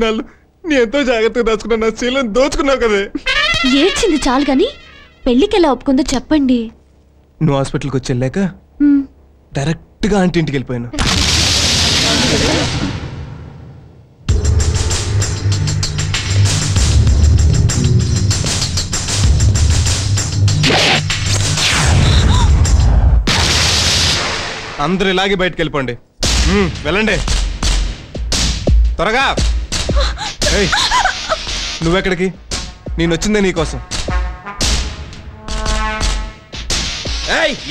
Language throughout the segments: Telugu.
ఇన్నాళ్ళు నీ ఎంతో జాగ్రత్తగా దాచుకున్నా నా శీలం దోచుకున్నావు కదే. ఏడ్చింది చాలు గాని పెళ్లికి ఎలా ఒప్పుకుందో చెప్పండి. నువ్వు హాస్పిటల్కి వచ్చి వెళ్ళాక డైరెక్ట్ గా ఆంటీ ఇంటికి వెళ్ళిపోయాను. అందరూ ఇలాగే బయటకు వెళ్ళిపోండి. వెళ్ళండి త్వరగా. నువ్వెక్కడికి? నేను వచ్చిందే నీకోసం.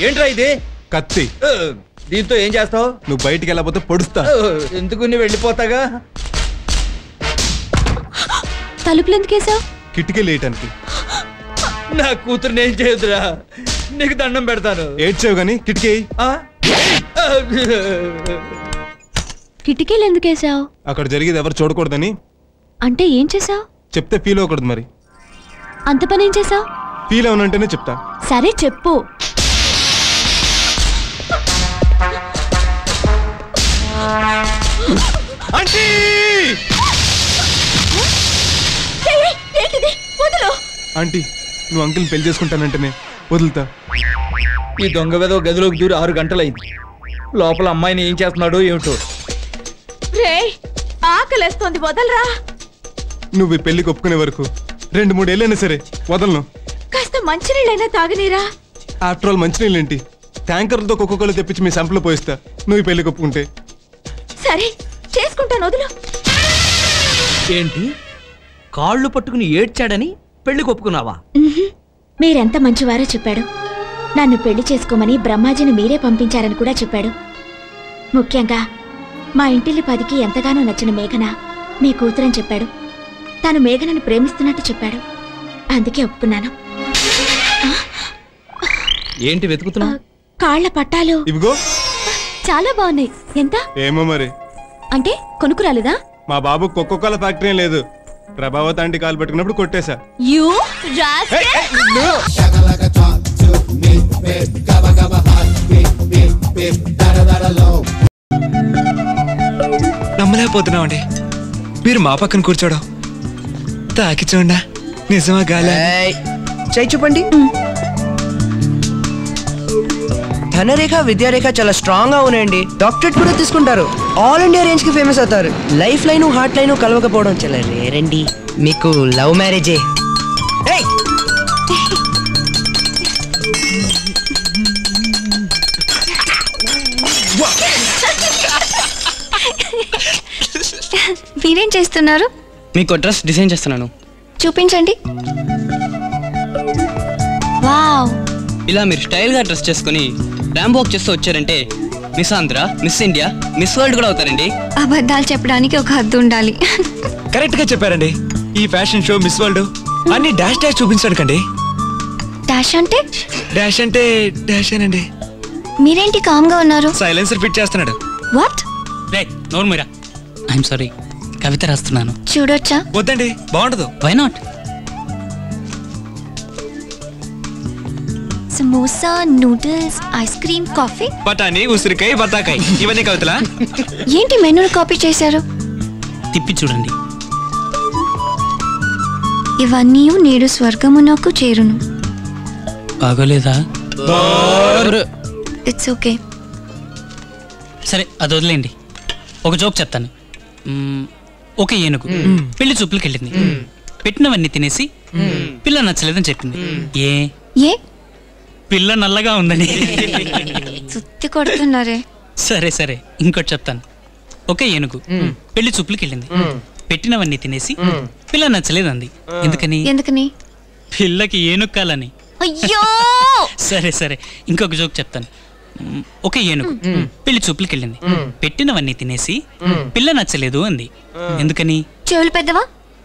ఏంట్రా ఇది? కత్తి. దీంతో ఏం చేస్తావు? నువ్వు బయటికి వెళ్ళకపోతే పొడుస్తా. ఎందుకు? నువ్వు వెళ్ళిపోతాగా. తలుపులు ఎందుకేసావు? కిటికీ లేయటానికి. నా కూతురు నేను చేయదురా, నీకు దండం పెడతాను. ఏడ్చావు గాని కిటికీ. కిటికీలు ఎందుకేసావు? అక్కడ జరిగేది ఎవరు చూడకూడదని. అంటే ఏం చేసావు? చెప్తే ఫీల్ అవ్వకూడదు. మరి అంత పని ఏం చేసావు? ఫీల్ అవనంటేనే చెప్తా. సరే చెప్పు. ఆంటీ నువ్వు అంకిల్ని పెళ్లి చేసుకుంటానంటేనే వదులుతా. ఈ దొంగ వెదవ గదిలోకి దూరి 6 గంటలైంది. లోపల అమ్మాయిని ఏం చేస్తున్నాడో ఏమిటో. ఆకలేస్తోంది, వదలరా. నువ్వు ఈ పెళ్లికి ఒప్పుకునే వరకు 2-3 ఏళ్ళైనా సరే వదలను. కాస్త మంచినీళ్ళైనా తాగనీరా. ఆఫ్టర్ ఆల్ మంచినీళ్ళేంటి, ట్యాంకర్లతో ఒక్కొక్కరు తెప్పించి మీ సంపలో పోయిస్తా నువ్వు ఈ పెళ్లికి ఒప్పుకుంటే. సరే చేసుకుంటాను, వదులు. ఏంటి కాళ్ళు పట్టుకుని ఏడ్చాడని పెళ్లికి ఒప్పుకున్నావా? మీరెంత మంచివారో చెప్పాడు. నన్ను పెళ్లి చేసుకోమని బ్రహ్మాజీని మీరే పంపించారని కూడా చెప్పాడు. ముఖ్యంగా మా ఇంటిల్లి 10కి ఎంతగానో నచ్చిన మేఘన మీ కూతురని చెప్పాడు. తాను మేఘనని ప్రేమిస్తున్నట్టు చెప్పాడు. అందుకే ఒప్పుకున్నాను. ఏంటి వెతుకుతున్నావు? కాళ్ల పట్టాలు. ఇవిగో చాలా బాగున్నాయి. ఎంత? ఏమో మరి. అంటే కొనుక్కురాలేదా? మా బాబు కోకోకోలా ఫ్యాక్టరీ లేదు. ప్రభావత్ ఆంటీ కాలు పట్టుకున్నప్పుడు కొట్టేశా. నమ్మలేకపోతున్నామండి. మీరు మా పక్కన కూర్చోడం, తాకి చూడ నిజమా గాలి? చేయి చూపండి. ధనరేఖ విద్యారేఖ చాలా స్ట్రాంగ్ గా ఉన్నాయండి. డాక్టరేట్ కూడా తీసుకుంటారు. ఆల్ ఇండియా రేంజ్ కి ఫేమస్ అవుతారు. లైఫ్ లైన్ హార్ట్ లైన్ కలవకపోవడం చాలా రేరండి. మీకు లవ్ మ్యారేజే. మీరేం చేస్తున్నారు? మీకు డ్రెస్ డిజైన్ చేస్తున్నాను. చూపించండి. వావ్, ఇలా మీరు స్టైల్ గా డ్రెస్ చేసుకుని ర్యాంప్ వాక్ చేస్తూ వచ్చారంటే miss Andhra, miss India, miss world కూడా అవుతారండి. అబద్ధాలు చెప్పడానికి ఒక హద్దు ఉండాలి. కరెక్ట్ గా చెప్పారండి. ఈ ఫ్యాషన్ షో, మిస్ వరల్డ్ అన్ని డాష్ డాష్ చూపించడానికండి. డాష్ అంటే? డాష్ అంటే డాష్ అనండి. మీరేంటి కామ్ గా ఉన్నారు? సైలెన్సర్ ఫిట్ చేస్తున్నాడు. వాట్? నోరు మీరా. ఐఎమ్ సారీ, కవిత రాస్తున్నాను. చూడొచ్చా? వద్దండి, బాగుండదు. Why not? Samosa, noodles, ice cream, coffee. బఠానీ, ఉసిరికాయ, బత్తాకాయ ఇవన్నీ కవితలా? ఏంటి మెనూని కాపీ చేశారు? తిప్పి చూడండి. ఇవన్నీ నేడు స్వర్గమునకు చేరును. బాగోలేదా? It's okay. సరే అది వదిలేండి. ఒక జోక్ చెప్తాను. ఒక ఏనుగు పెళ్లి చూపులకు వెళ్ళింది. పెట్టినవన్నీ తినేసి పిల్ల నచ్చలేదని చెప్పింది. ఏ? పిల్ల నల్లగా ఉందని. సుత్తి కొడుతున్నారే. సరే సరే ఇంకోటి చెప్తాను. ఒక ఏనుగు పెళ్లి చూపులకు వెళ్ళింది. పెట్టినవన్నీ తినేసి పిల్ల నచ్చలేదంది. ఎందుకని? పిల్లకి ఏనుక్కాలని. అయ్యో. సరే సరే ఇంకొక జోక్ చెప్తాను. ఒక ఏనుగు పెళ్లి చూపులకు వెళ్ళింది. పెట్టినవన్నీ తినేసి పిల్ల నచ్చలేదు అంది. ఎందుకని? చెవులు పెద్దవా?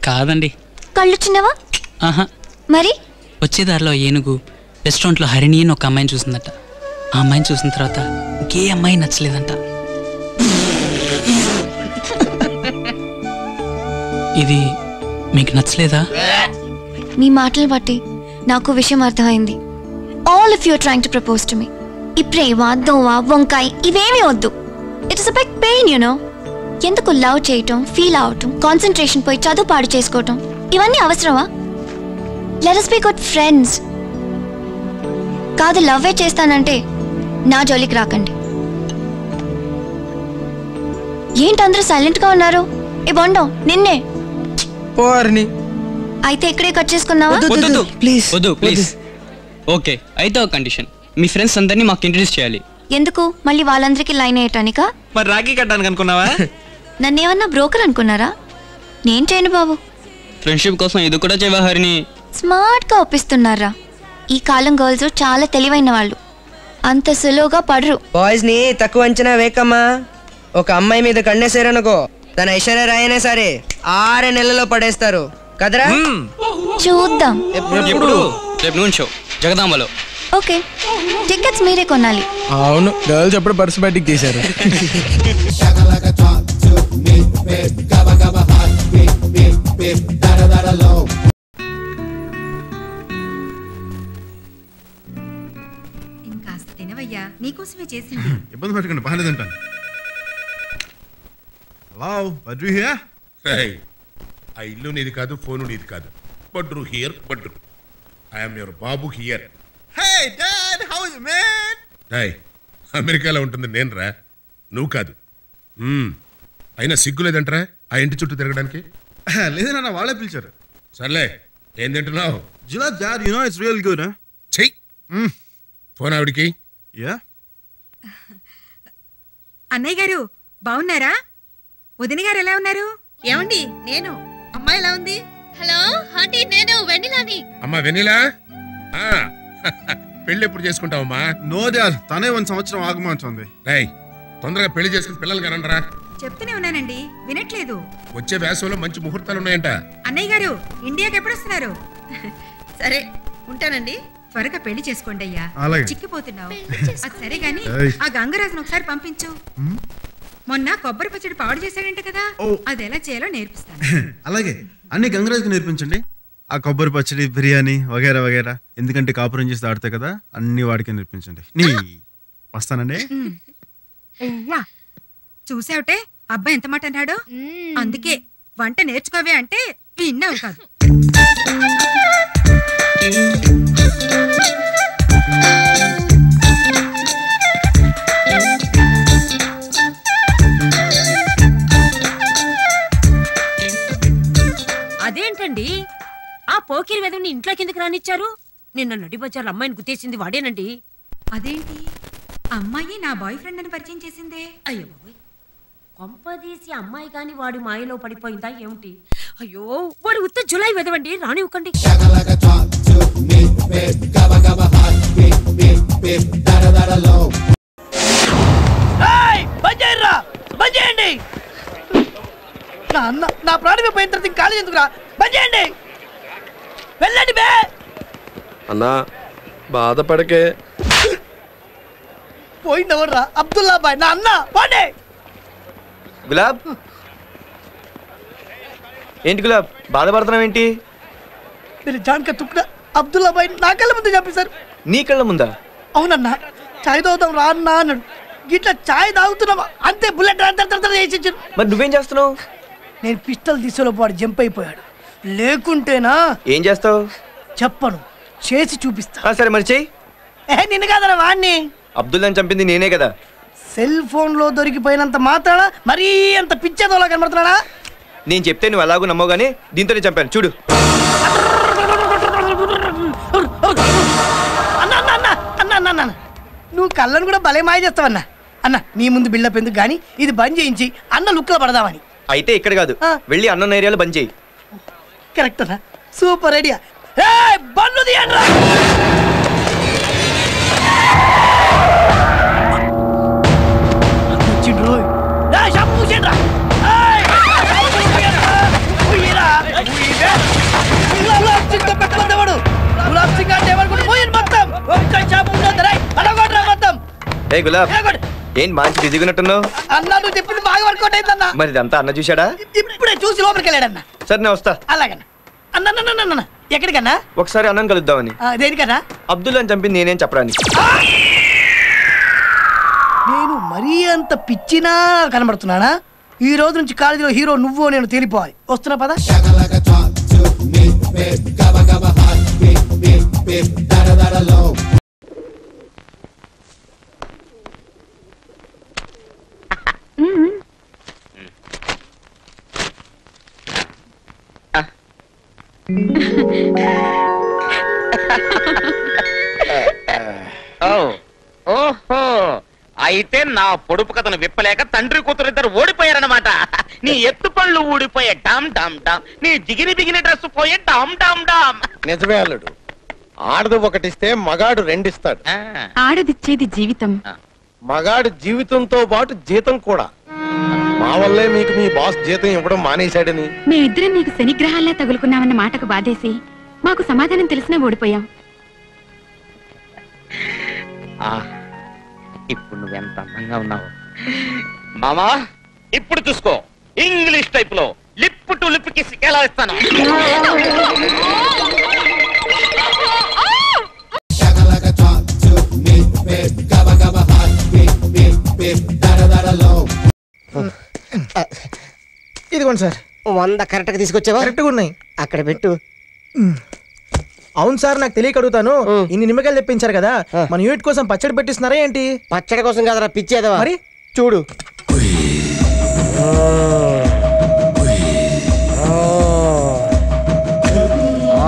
కాదండి. కళ్ళు చిన్నవా? ఆహా. మరి? వచ్చేదారిలో ఏనుగు రెస్టారెంట్ లో హరిణి అని ఒక అమ్మాయిని చూసిందట. ఆ అమ్మాయిని చూసిన తర్వాత ఇంకే అమ్మాయి నచ్చలేదంట. ఇది మీకు నచ్చలేదా? మీ మాటలు బట్టి నాకు విషయం అర్థమైంది. All of you are trying to propose to me. ఈ ప్రేమ, దోవ, వంకాయ ఇవేమీ వద్దు. It is a big pain, you know. ఎందుకు లవ్ చేయటం, ఫీల్ అవటం, కాన్సన్ట్రేషన్ పోయి చదువు పాడు చేసుకోవటం, ఇవన్నీ అవసరమా? Let us be good friends. కాదు లవ్వే చేస్తానంటే నా జోలికి రాకండి. ఏంటి అందరూ సైలెంట్ గా ఉన్నారు? ఏ బొండం నిన్నే పోర్ని అయితే ఇక్కడే కట్ చేసుకున్నావా? ప్లీజ్ వద్దు ప్లీజ్. ఓకే అయితే ఒక కండిషన్, మీ ఫ్రెండ్స్ అందరినీ మాకు ఇంట్రడ్యూస్ చేయాలి. ఎందుకు? మళ్ళీ వాళ్ళందరికీ లైన్ అయ్యటానికా? మరి రాఖీ కట్టడానికి అనుకున్నావా? నన్నేమన్నా బ్రోకర్ అనుకున్నారా? నేను చేయను బాబు. ఫ్రెండ్షిప్ కోసం ఇది కూడా చేయవాహరిని. స్మార్ట్ గా ఒప్పిస్తున్నారా? ఈ కాలం గర్ల్స్ చాలా తెలివైన వాళ్ళు, అంత సులువుగా పడరు. బాయ్స్ ని తక్కువ అంచనా వేకమ్మా. ఒక అమ్మాయి మీద కన్నేసారనుకో, తన ఐశ్వర్య రాయనే సరే 6 నెలల్లో పడేస్తారు కదరా. చూద్దాం. ఎప్పుడు? రేపు నూన్ షో జగదాంబలో. ఓకే, టికెట్స్ మీరే కొనాలి. అవును, గర్ల్స్ ఎప్పుడు పర్సు బయటికి తీశారు. ఇంకాస్త తినవయ్యా, నీకోసమే చేసింది. ఇబ్బంది పెట్టకండి, బాగానే తింటాను. Hello Badru here. ఆ ఇల్లు నీది కాదు, ఫోను నీది కాదు. Badru here, Badru. I'm your Babu here. Hey dad, how is man? Hey, అమెరికాలో ఉంటుంది నేను రా, నువ్వు కాదు. అయినా సిగ్గు లేదంటరా ఆ ఇంటి చుట్టూ తిరగడానికి? లేదన్నా, వాళ్ళే పిలిచారు. సర్లే, ఏం తింటున్నావు? జిలాబ్ dad, you know it's real good. చెయ్యి. ఫోన్ ఆవిడికి. యా. అన్నయ్య గారు బాగున్నారా? వదిన గారు ఎలా ఉన్నారు? ఏమండి, నేను అమ్మాయి ఎలా ఉంది? హలో ఆంటీ, నేను వెన్నెలాని. అమ్మా వెన్నెలా, పెళ్ళి ఎప్పుడు చేసుకుంటావమ్మా? నో డాడ్, తనే 1 సంవత్సరం ఆగమంటుంది. రేయ్, తొందరగా పెళ్లి చేసుకుని పిల్లలు కనండిరా. చెప్తూనే ఉన్నానండి, వినట్లేదు. వచ్చే వేసవిలో మంచి ముహూర్తాలు ఉన్నాయంట. అన్నయ్య గారు ఇండియాకి ఎప్పుడు వస్తున్నారు? సరే ఉంటానండి. త్వరగా పెళ్లి చేసుకోండి అయ్యా, అలాగే. చిక్కిపోతున్నావు. అది సరే గాని ఏయ్. ఆ గంగరాజును ఒకసారి పంపించు. మొన్న కొబ్బరి పచ్చడి పాడు చేశాడంట కదా, ఓ. అది ఎలా చేయాలో నేర్పిస్తాను. అలాగే, అన్ని గంగరాజుకి నేర్పించండి. ఆ కొబ్బరి పచ్చడి, బిర్యానీ వగేరా వగేరా. ఎందుకంటే కాపురం చేసి ఆడతాయి కదా, అన్ని వాడికే నేర్పించండి. వస్తానండి. అయ్యా, చూసావుటే అబ్బాయి ఎంత మాట అన్నాడు. అందుకే వంట నేర్చుకోవే అంటే విన్నావు కాదు. అదేంటండి, ఆ పోకిరి వెదవుని ఇంట్లోకి ఎందుకు రానిచ్చారు? నిన్న నడి బజార్లో అమ్మాయిని గుర్తేసింది వాడేనండి. అదేంటి, అమ్మాయి నా బాయ్ ఫ్రెండ్ అని పరిచయం చేసిందే. అయ్యో బాబోయ్, కొంపదీసి అమ్మాయి కాని వాడి మాయలో పడిపోయిందా ఏమిటి? అయ్యో, వాడు ఉత్త జులై వెదవండి, రానివ్వకండి. నా ప్రాణమే పోయిన తర్వాత ఇంకా కాలేజ్ ఎందుకురా? బంద్ చేయండి, వెళ్ళండి బే. అన్నా బాధపడకే. పోయిందెవర్రా? అబ్దుల్లా బాయ్, నా అన్న. పోండి. గులాబ్, ఏంటి గులాబ్ బాధపడుతున్నావు ఏంటి? మీరు జాన్కా తుక్డా అబ్దుల్లా బాయ్ నా కళ్ళ ముందు చెప్పేశారు. నీ కళ్ళ ముందా? అవునన్నా, చాయ్ తాగుతాం రా అన్నా అన్నాడు. ఇట్లా చాయ్ తాగుతున్నావా అంతే, బుల్లెట్ వేసి. మరి నువ్వేం చేస్తున్నావు? నేను పిస్టల్ తీసేలో వాడు జంప్ అయిపోయాడు. లేకుంటేనా ఏం చేస్తావు? చెప్పను, చేసి చూపిస్తా. సరే మరి చెయ్యి. నిన్ను కాదరా వాణ్ణి. అబ్దుల్లాని చంపింది నేనే కదా. సెల్ ఫోన్ లో దొరికిపోయినంత మాత్రాన మరీ అంత పిచ్చేదోలా కనబడుతున్నాడా? నేను చెప్తే నువ్వు అలాగూ నమ్మవు గానీ దీంతోనే చంపాను చూడు. అన్న నువ్వు కళ్ళను కూడా భలే మాయ చేస్తావన్నా. అన్న నీ ముందు బిల్డప్ ఎందుకు గానీ ఇది బంద్ చేయించి అన్న లుక్ లో పడదామని. అయితే ఇక్కడ కాదు, వెళ్ళి అన్న ఏరియాలో బంద్ చేయి. కరెక్ట్ అన్న, సూపర్ ఐడియా. బండ్లు తీయండి. ఏ గులాబ్, ఏం మంచి బిజీగా ఉన్నట్టున్నావు? అన్న నువ్వు చెప్పింది బాగా వర్కౌట్ అయిందన్న. మరి ఇదంతా అన్న చూశాడా? ఇప్పుడే చూసి లోపలికి వెళ్ళాడన్న. సరే నేను వస్తా. అలాగన్నా. అన్న ఎక్కడికన్నా? ఒకసారి అన్నను కలుద్దామని. దేనికన్నా? అబ్దుల్లాని చంపింది నేనేం చెప్పడానికి. నేను మరీ అంత పిచ్చినా కనబడుతున్నానా? ఈ రోజు నుంచి కాలేజీలో హీరో నువ్వు నేను తేలిపోవాలి. వస్తున్నా పద. ఓహో, అయితే నా పొడుపు కథను విప్పలేక తండ్రి కూతురు ఇద్దరు ఓడిపోయారన్నమాట. నీ ఎత్తు పళ్ళు ఊడిపోయే డామ్ డామ్ డామ్, నీ జిగిని బిగిని డ్రెస్ పోయే డామ్ డామ్ డామ్. నిజమే అల్లుడు, ఆడది ఒకటిస్తే మగాడు రెండిస్తాడు. ఆడదిచ్చేది జీవితం, మగాడు జీవితంతో పాటు జీతం కూడా. మా వల్లే మీకు మీ బాస్ జీతం ఇవ్వడం మానేశాడని మేమిద్దరం నీకు శనిగ్రహాల్లా తగులుకున్నామన్న మాటకు బాధేసి మాకు సమాధానం తెలిసినా ఓడిపోయాం. ఇప్పుడు నువ్వెంత అందంగా ఉన్నావు మామా. ఇప్పుడు చూసుకో, ఇంగ్లీష్ టైప్ లో లిప్ టు లిప్ కిస్ ఎలా ఇస్తాను. ఇదిగోండి సార్. 100 కరెక్ట్ గా తీసుకొచ్చావా? కరెక్ట్గా ఉన్నాయి. అక్కడ పెట్టు. అవును సార్, నాకు తెలియక అడుగుతాను, ఇన్ని నిమ్మకాయలు తెప్పించారు కదా, మన యూనిట్ కోసం పచ్చడి పెట్టిస్తున్నారా ఏంటి? పచ్చడి కోసం కదరా పిచ్చేదవా. మరి చూడు.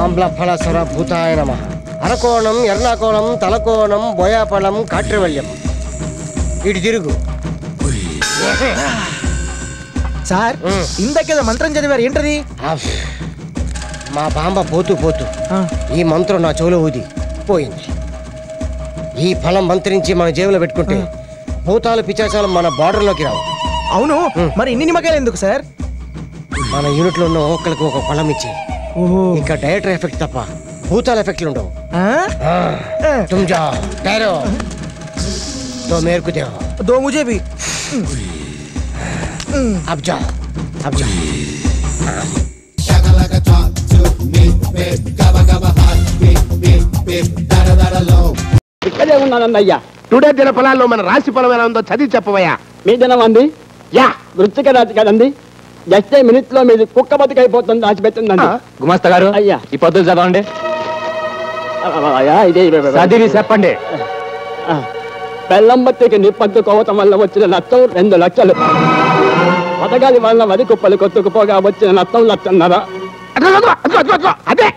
ఆమ్లఫలసర భూతాయ నమః. అరకోణం, ఎర్నాకోణం, తలకోణం, బోయాపళం, కాట్రవల్యం. ఇటు తిరుగు. సార్ ఇందాకేదో మంత్రం చదివారు, ఏంటది? మా బాంబ పోతూ పోతూ ఈ మంత్రం నా చెవులో ఊది పోయింది. ఈ ఫలం మంత్రించి మన జేబులో పెట్టుకుంటే భూతాలు పిచాచాలు మన బార్డర్లోకి రావు. అవును, మరి ఇన్ని నిమ్మకాయలు ఎందుకు సార్? మన యూనిట్ లో ఉన్న ఒక్కరికి ఒక ఫలం ఇచ్చి ఇంకా డైరెక్టర్ ఎఫెక్ట్ తప్ప భూతాల ఎఫెక్ట్లు ఉండవు. तुम जाओ, ठहरो, तो मेरे को दो. दो मुझे भी. अब जाओ, अब जाओ. ఇక్కడే ఉన్నానన్నయ్యా. టుడే దిన ఫలాల్లో మన రాశి ఫలం ఎలా ఉందో చదివి చెప్పవయ్యా. మీ దినం అంది యా వృశ్చిక రాశి కదండి. జస్ట్ మినిట్ లో మీది కుక్క బతికైపోతుంది, రాసి పెట్టిందండి. గుమాస్తా గారు అయ్యా ఈ పద్ధతులు చదవండి. ఇదే చదివి చెప్పండి. బెల్లం బత్తికి నిప్పంటుకోవటం వల్ల వచ్చిన నష్టం 2 లక్షలు. పథకాల వల్ల వరి కుప్పలు కొట్టుకుపోగా వచ్చిన నష్టం 1,50,000. అదే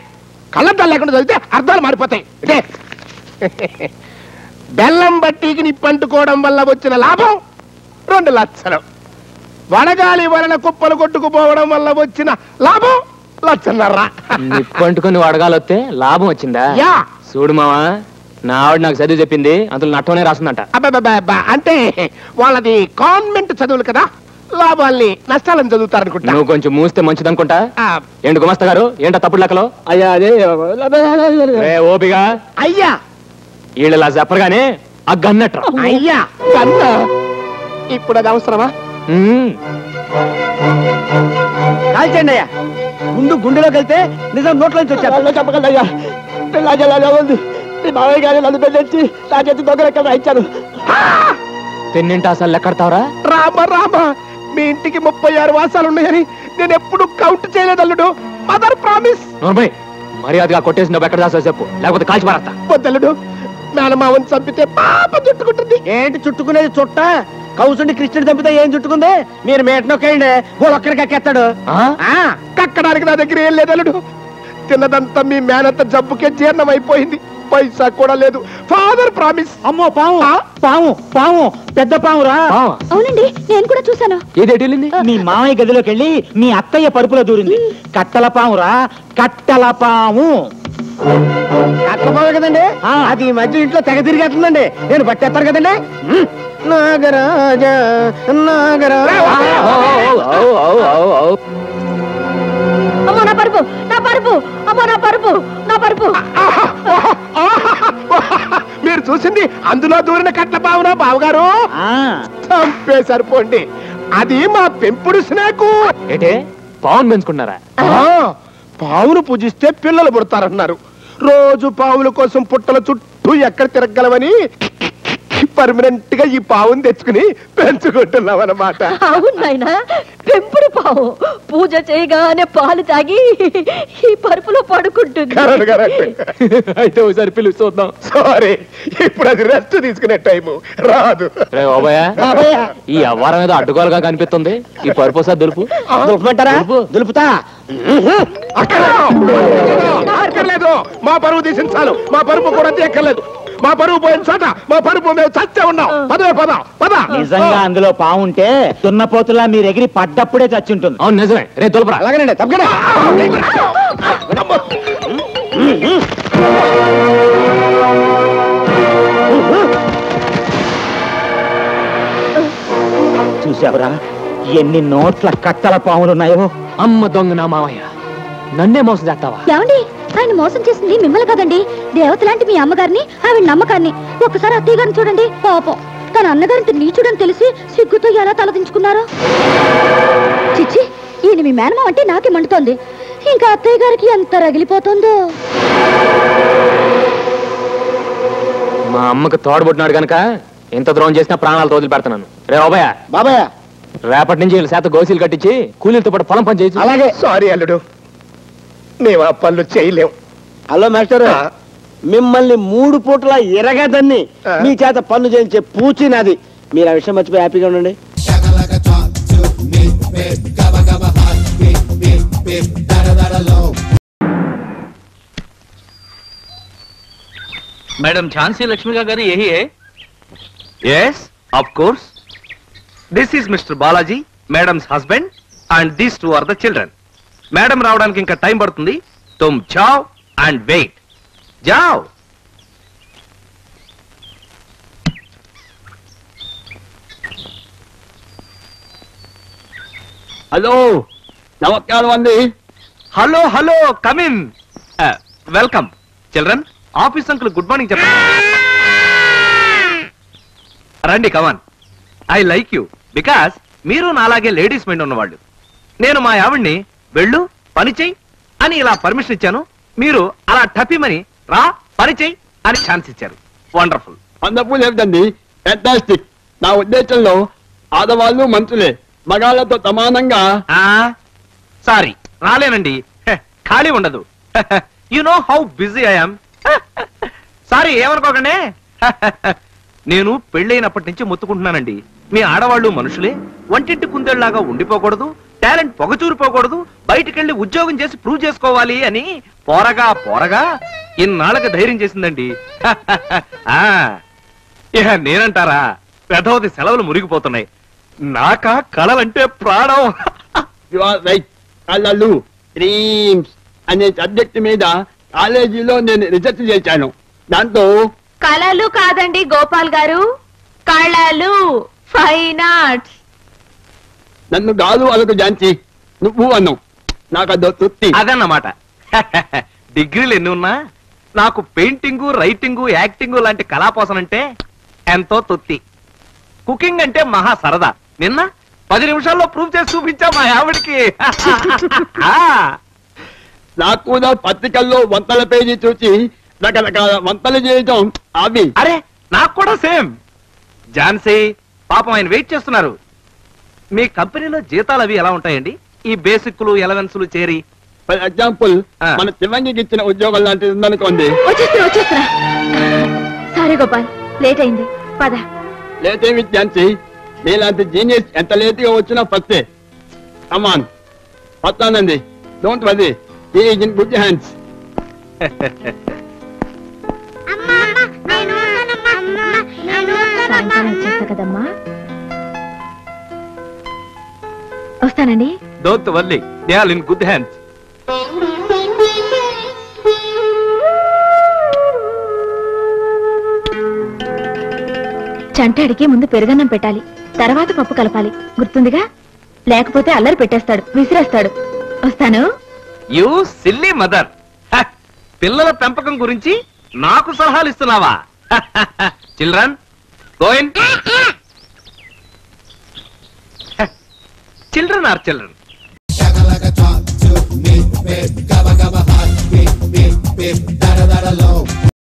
కళ్ళద్దాలు లేకుండా చదివితే అర్థాలు మారిపోతాయి. ఇదే బెల్లం బట్టికి నిప్పంటుకోవడం వల్ల వచ్చిన లాభం 2 లక్షలు. వడగాలి వలన కుప్పలు కొట్టుకుపోవడం వల్ల వచ్చిన లాభం 1,50,000. నిప్పంటుకుని వడగాలొస్తే లాభం వచ్చిందా? చూడు మావా, నా ఆవిడ నాకు చదివి చెప్పింది, అందులో నట్టనే రాస్తుందంట. అంటే వాళ్ళది కాన్వెంట్ చదువులు కదా, లాభాల్ని నష్టాలను చదువుతారనుకుంటా. నువ్వు కొంచెం మూస్తే మంచిదనుకుంటా. ఏంటి గుమస్తా గారు, ఏంటా తప్పుడు లెక్కలో? అయ్యా అదే ఓపిగా అయ్యా, వీళ్ళు ఇలా చెప్పరుగానే ఆ గన్నట్టు. అయ్యా గన్న ఇప్పుడు అది అవసరమా? కాల్చండి అయ్యా. గుండెలోకి వెళ్తే నిజం నోట్లోంచి వచ్చారు. చెప్పగలయ్యా, పిల్లాజలా ఉంది. మీ మావయ్య గారు నన్ను పెళ్ళి నా చేతి దొంగలెక్క ఇచ్చారు. తెన్నింటి అసలు లెక్కడతావరా? రామ రామ, మీ ఇంటికి 36 వాసాలు ఉన్నాయని నేను ఎప్పుడు కౌంట్ చేయలేదు అల్లుడు. Mother promise. మర్యాదగా కొట్టేసి నువ్వు ఎక్కడ దాసా చెప్పు, లేకపోతే కాల్చి మారస్తా. వద్దల్లుడు, మేనమావని చంపితే పాప చుట్టుకుంటుంది. ఏంటి చుట్టుకునేది? చుట్ట కౌసుని కృష్ణుడు చంపితే ఏం చుట్టుకుంది? మీరు మేటనొక్కండి, ఒక్కడికి కక్కేస్తాడు. కక్కడానికి నా దగ్గర ఏం లేదు అల్లుడు. తిన్నదంతా మీ మేనత్త జబ్బుకే జీర్ణం అయిపోయింది, పైసా కూడా లేదు. Father promise. అమ్మో పాము, పాము పాము, పెద్ద పామురా. అవునండి, నేను కూడా చూసాను. మీ మామయ్య గదిలోకి వెళ్ళి మీ అత్తయ్య పరుపులో దూరింది. కట్టల పామురా, కట్టల పాము. కట్టల పాము కదండి, అది ఈ మధ్య ఇంట్లో తెగ తిరిగేస్తుందండి. నేను పట్టేస్తారు కదండి. నాగరాజ నాగరాజ. అమ్మో నా పరుపు, నా పరుపు, అమ్మో నా పరుపు, నా పరుపు. మీరు చూసింది అందులో దూరిన కట్ల పావునా బావగారు? చంపేశారు పోండి. అది మా పెంపుడు స్నేకు. ఏంటే పావును పెంచుకున్నారా? పావును పూజిస్తే పిల్లలు పుడతారన్నారు. రోజు పావుల కోసం పుట్టల చుట్టూ ఎక్కడ తిరగలవని పర్మనెంట్ గా ఈ పావుని తెచ్చుకుని పెంచుకుంటున్నాం అన్నమాట. అవును నాయనా, పెంపుడు పావు పూజ చేయగానే పాలు తాగి ఈ పరుపులో పడుకుంటుంది. అయితే ఒకసారి పిలుచి చూద్దాం. సారీ, ఇప్పుడు అది రెస్ట్ తీసుకునే టైము రాదు. ఈ అవ్వారం ఏదో అడ్డుకోలుగా కనిపిస్తుంది. ఈ పరుపు సార్ దులుపు. దులుపుమంటారా? దులుపుతా. అక్కర్లేదు, మా పరువు తీసిన చాలు. మా పరుపు కూడా తీయక్కర్లేదు. మా పరువు పోయిన చోట మా పరుపు మేము చచ్చే ఉన్నాం. పదవే పద. నిజంగా అందులో పావుంటే దున్నపోతులా మీరు ఎగిరి పడ్డప్పుడే చచ్చుంటుంది. అవును నిజమే. రే దులపరా. అలాగేనండి, తప్పకుండా. చూసావురా ఎన్ని నోట్ల కట్టల పాములున్నాయో. అమ్మ దొంగ నా మావయ్య, నన్నే మోసం చేస్తావా? ఏమండి, ఆయన మోసం చేసింది మిమ్మల్ని కదండి, దేవత లాంటి మీ అమ్మగారిని, ఆవిడ నమ్మకాన్ని. ఒక్కసారి అత్తయ్య గారిని చూడండి. పాపం, తన అన్నగారింత నీచుడని తెలిసి సిగ్గుతో ఎలా తలదించుకున్నారో. చిచ్చి, ఈయన మీ మేనమావ అంటే నాకే మండుతోంది. ఇంకా అత్తయ్య గారికి ఎంత రగిలిపోతుందో. మా అమ్మకు తోడబుట్టినాడు గనక ఎంత ద్రోహం చేసినా ప్రాణాలు వదిలి పెడతాను. రే బాబాయ్, రేపటి నుంచి వీళ్ళ శాత గోసీలు కట్టించి కూలీలతో పాటు పొలం పని చేయొచ్చు. అలాగే. సారీ అల్లుడు, మేము ఆ పనులు చేయలేం. హలో మాస్టర్, మిమ్మల్ని 3 పూట్ల ఎరగదని మీ చేత పనులు చేయించే పూచి నాది. మీరు ఆ విషయం మర్చిపోయి హ్యాపీగా ఉండండి. मैडम झांसी लक्ष्मी का घर यही है? Yes of course. This is mister Balaji, madams husband, and these two are the children. Madam రావడానికి ఇంకా టైం పడుతుంది. तुम जाओ and wait. जाओ. హలో, నమస్కారం అండి. Hello hello, come in. Welcome children. Office uncle good morning చెప్పండి. రండి, కమాన్. ఐ లైక్ యూ బికాస్ మీరు నాలాగే లేడీస్ మైండ్ ఉన్నవాళ్ళు. నేను మా ఆవిడ్ని వెళ్ళు పని చెయ్యి అని ఇలా పర్మిషన్ ఇచ్చాను. మీరు అలా టపిమని రా పని చెయ్యి అని ఛాన్స్ ఇచ్చారు. వండర్ఫుల్. వండర్ఫుల్ ఏమిటండి, ఫ్యాంటాస్టిక్. నా ఉద్దేశంలో ఆడవాళ్ళు మంత్రులే, మగాళ్ళతో సమానంగా. సారీ, రాలేనండి. ఖాళీ ఉండదు. You know how busy I'm. Sorry, ఏమనుకోకండి. నేను పెళ్ళైనప్పటి నుంచి మొత్తుకుంటున్నానండి, మీ ఆడవాళ్ళు మనుషులే, వంటింటి కుందేళ్లాగా ఉండిపోకూడదు, టాలెంట్ పొగచూరిపోకూడదు, బయటికెళ్ళి ఉద్యోగం చేసి ప్రూవ్ చేసుకోవాలి అని పోరగా ఇన్నాళ్ళకి ధైర్యం చేసిందండి. ఇక నేనంటారా, పెదవది సెలవులు మురిగిపోతున్నాయి. నాకా కళలంటే ప్రాణం. కళలు, డ్రీమ్స్ అనే సబ్జెక్ట్ మీద కాలేజీలో నేను రీసెర్చ్ చేశాను. దాంతో కళలు కాదండి గోపాల్ గారు, కళలు, ఫైన్ ఆర్ట్స్. నన్ను గాలు అలకు జాంచి నువ్వు అన్నావు, నాకు అదో తృప్తి. అదన్నమాట. డిగ్రీలు ఎన్ని ఉన్నా నాకు పెయింటింగు, రైటింగు, యాక్టింగు లాంటి కళాపోసనంటే ఎంతో తృప్తి. కుకింగ్ అంటే మహా సరదా. నిన్న 10 నిమిషాల్లో ప్రూవ్ చేసి చూపించా మా ఆవిడికి. నాకు కూడా పత్రికల్లో వంటల పేజీ చూసి రకరకాల వంటలు చేయటం అవి. అరే, నాకు కూడా సేమ్. ఝాన్సీ పాపం ఆయన వెయిట్ చేస్తున్నారు. మీ కంపెనీలో జీతాలు అవి ఎలా ఉంటాయండి? ఈ బేసిక్లు, ఎలవెన్స్లు చేరి. ఫర్ ఎగ్జాంపుల్, మన శివంగికి ఇచ్చిన ఉద్యోగం లాంటిది ఉందనుకోండి. వచ్చేస్తున్నా. సారీ గోపాల్, లేట్ అయింది, పద. లేట్ ఏమి ఝాన్సీ, నీలాంటి జీనియస్ ఎంత లేట్ గా వచ్చినా ఫస్టే. కమాన్, వస్తానండి. Don't worry, he is in good hands. సాయంకాలం వచ్చేస్తా కదమ్మా. వస్తానండి. Don't worry, they are in good hands. చంటాడికి ముందు పెరుగన్నం పెట్టాలి, తర్వాత పప్పు కలపాలి, గుర్తుందిగా? లేకపోతే అల్లరి పెట్టేస్తాడు, విసిరేస్తాడు. వస్తాను. You silly mother. పిల్లల పెంపకం గురించి నాకు సలహాలు ఇస్తున్నావా? Children go in. Children are children. Gabba gabba hot, beep beep beep, da da da da low.